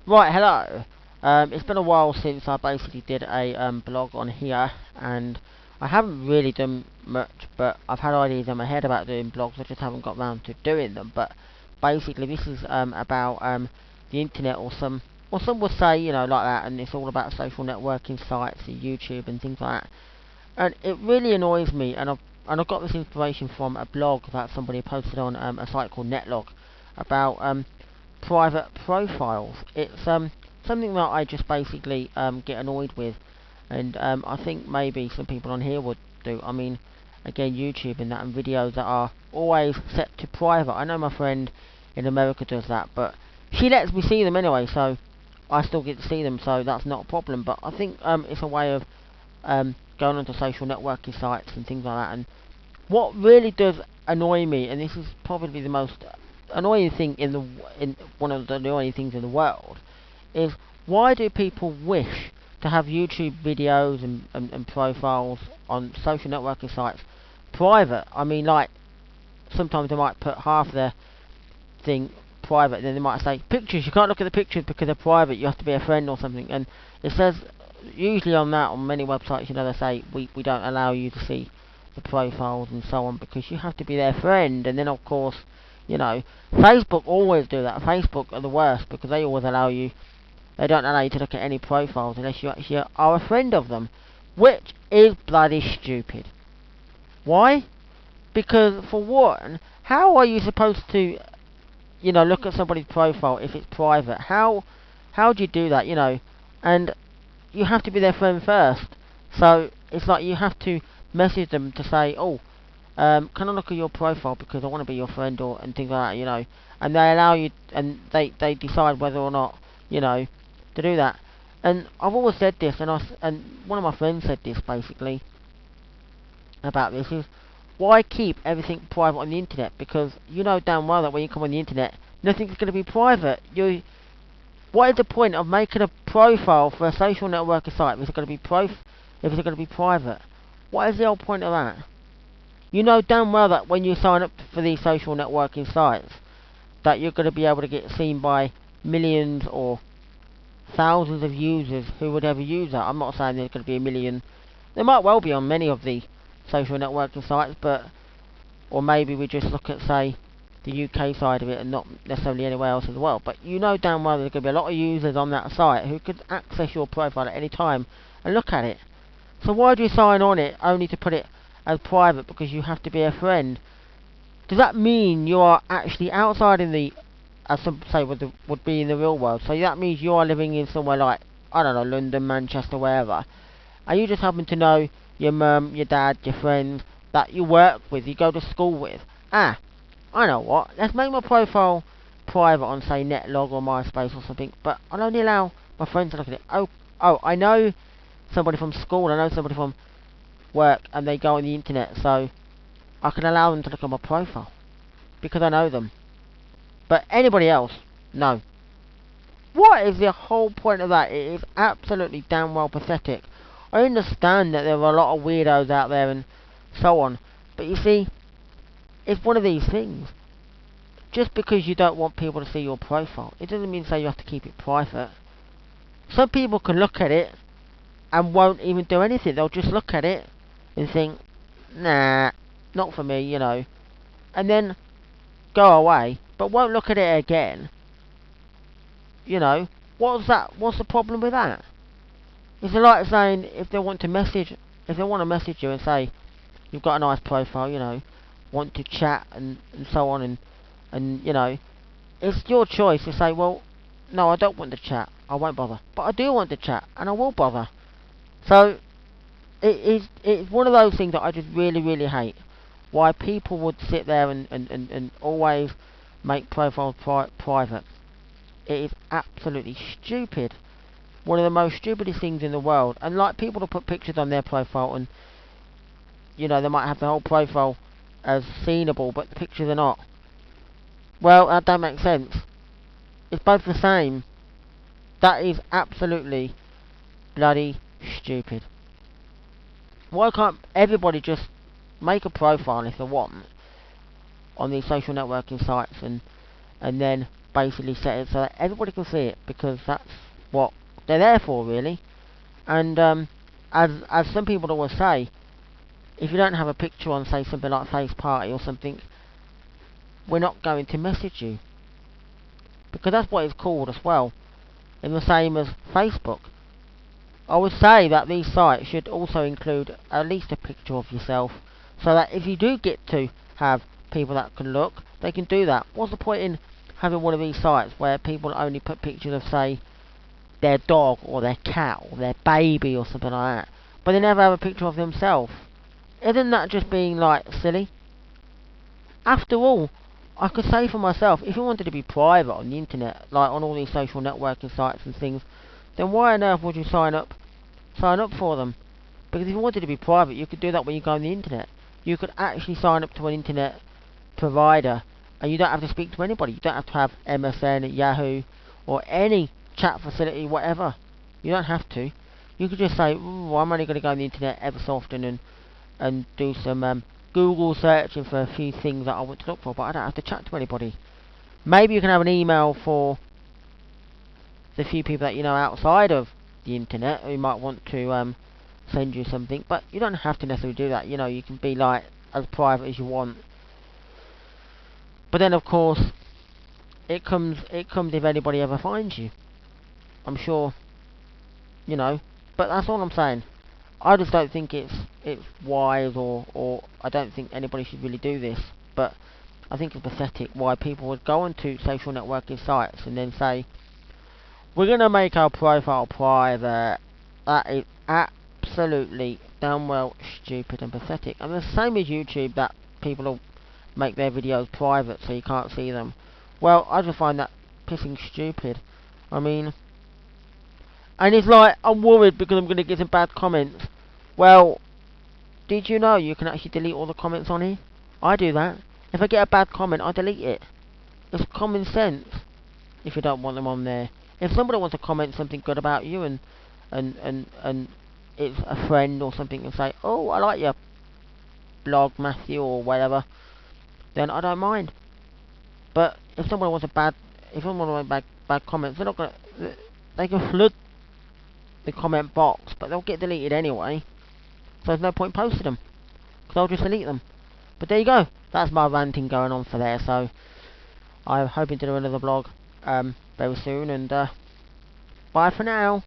Right, hello. It's been a while since I basically did a blog on here, and I haven't really done much, but I've had ideas in my head about doing blogs. I just haven't got round to doing them. But basically, this is about the internet, or some would say, like that, and it's all about social networking sites, and YouTube, and things like that. And it really annoys me, and I've got this inspiration from a blog that somebody posted on a site called Netlog about private profiles. It's something that I just basically get annoyed with, and I think maybe some people on here would do. I mean, again, YouTube and that, and videos that are always set to private. I know my friend in America does that, but she lets me see them anyway, so I still get to see them, so that's not a problem. But I think it's a way of going onto social networking sites and things like that. And what really does annoy me, and this is probably the most annoying thing in one of the annoying things in the world, is why do people wish to have YouTube videos and profiles on social networking sites private? I mean, like, sometimes they might put half their thing private, and then they might say pictures. You can't look at the pictures because they're private. You have to be a friend or something. And it says usually on that, on many websites, they say we don't allow you to see the profiles and so on because you have to be their friend. And then of course, Facebook always do that. Facebook are the worst because they always allow you. They don't allow you to look at any profiles unless you actually are a friend of them, which is bloody stupid. Why? Because for one, how are you supposed to look at somebody's profile if it's private? How do you do that? And you have to be their friend first. So it's like you have to message them to say, oh, can I look at your profile because I want to be your friend, or and things like that, And they allow you, and they decide whether or not, to do that. And I've always said this, and one of my friends said this basically about this is, why keep everything private on the internet? Because you know damn well that when you come on the internet, nothing's going to be private. What is the point of making a profile for a social networking site if it's going to be if it's going to be private? What is the whole point of that? You know damn well that when you sign up for these social networking sites, that you're going to be able to get seen by millions or thousands of users who would ever use that. I'm not saying there's going to be a million. There might well be on many of the social networking sites, but or maybe we just look at, say, the UK side of it and not necessarily anywhere else as well. But you know damn well there's going to be a lot of users on that site who could access your profile at any time and look at it. So why do you sign on it only to put it as private because you have to be a friend? Does that mean you are actually outside in the, as some say would be in the real world? So that means you are living in somewhere like, I don't know, London, Manchester, wherever, and you just happen to know your mum, your dad, your friends that you work with, you go to school with. Ah, I know what. Let's make my profile private on, say, Netlog or MySpace or something, but I'll only allow my friends to look at it. Oh, I know somebody from school, I know somebody from work, and they go on the internet, so I can allow them to look at my profile because I know them. But anybody else, no. What is the whole point of that? It is absolutely damn well pathetic. I understand that there are a lot of weirdos out there and so on, but you see, it's one of these things. Just because you don't want people to see your profile, it doesn't mean say you have to keep it private. Some people can look at it and won't even do anything. They'll just look at it and think, nah, not for me, and then go away, but won't look at it again. What's that? What's the problem with that? It's like saying if they want to message you and say you've got a nice profile, want to chat and so on, and it's your choice to say, well, no, I don't want to chat, I won't bother. But I do want to chat, and I will bother. So it's one of those things that I just really, really hate. Why people would sit there and always make profiles private. It is absolutely stupid. One of the most stupidest things in the world. And like people to put pictures on their profile, and they might have the whole profile as seenable, but the pictures are not. Well, that don't make sense. It's both the same. That is absolutely bloody stupid. Why can't everybody just make a profile if they want on these social networking sites, and then basically set it so that everybody can see it, because that's what they're there for, really. And as some people always say, if you don't have a picture on, say, something like Face Party or something, we're not going to message you, because that's what it's called as well. And the same as Facebook. I would say that these sites should also include at least a picture of yourself, so that if you do get to have people that can look, they can do that. What's the point in having one of these sites where people only put pictures of, say, their dog or their cat or their baby or something like that, but they never have a picture of themselves? Isn't that just being, like, silly? After all, I could say for myself, if you wanted to be private on the internet, like on all these social networking sites and things, then why on earth would you sign up for them? Because if you wanted to be private, you could do that when you go on the internet. You could actually sign up to an internet provider, and you don't have to speak to anybody. You don't have to have MSN, Yahoo, or any chat facility, whatever. You don't have to. You could just say, "Ooh, I'm only going to go on the internet ever so often and do some Google searching for a few things that I want to look for, but I don't have to chat to anybody." Maybe you can have an email for the few people that you know outside of the internet who might want to send you something, but you don't have to necessarily do that. You know, you can be, like, as private as you want. But then, of course, it comes if anybody ever finds you. I'm sure, you know. But that's all I'm saying. I just don't think it's wise, or I don't think anybody should really do this. But I think it's pathetic why people would go onto social networking sites and then say, we're going to make our profile private. That is absolutely damn well stupid and pathetic. And the same as YouTube, that people will make their videos private so you can't see them. Well, I just find that pissing stupid. I mean, and it's like, I'm worried because I'm going to get some bad comments. Well, did you know you can actually delete all the comments on here? I do that. If I get a bad comment, I delete it. It's common sense. If you don't want them on there. If somebody wants to comment something good about you, and it's a friend or something, and say, "Oh, I like your blog, Matthew," or whatever, then I don't mind. But if someone wants bad comments, they're not gonna. They can flood the comment box, but they'll get deleted anyway. So there's no point posting them, because I'll just delete them. But there you go. That's my ranting going on for there. So I'm hoping to do another vlog very soon, and bye for now.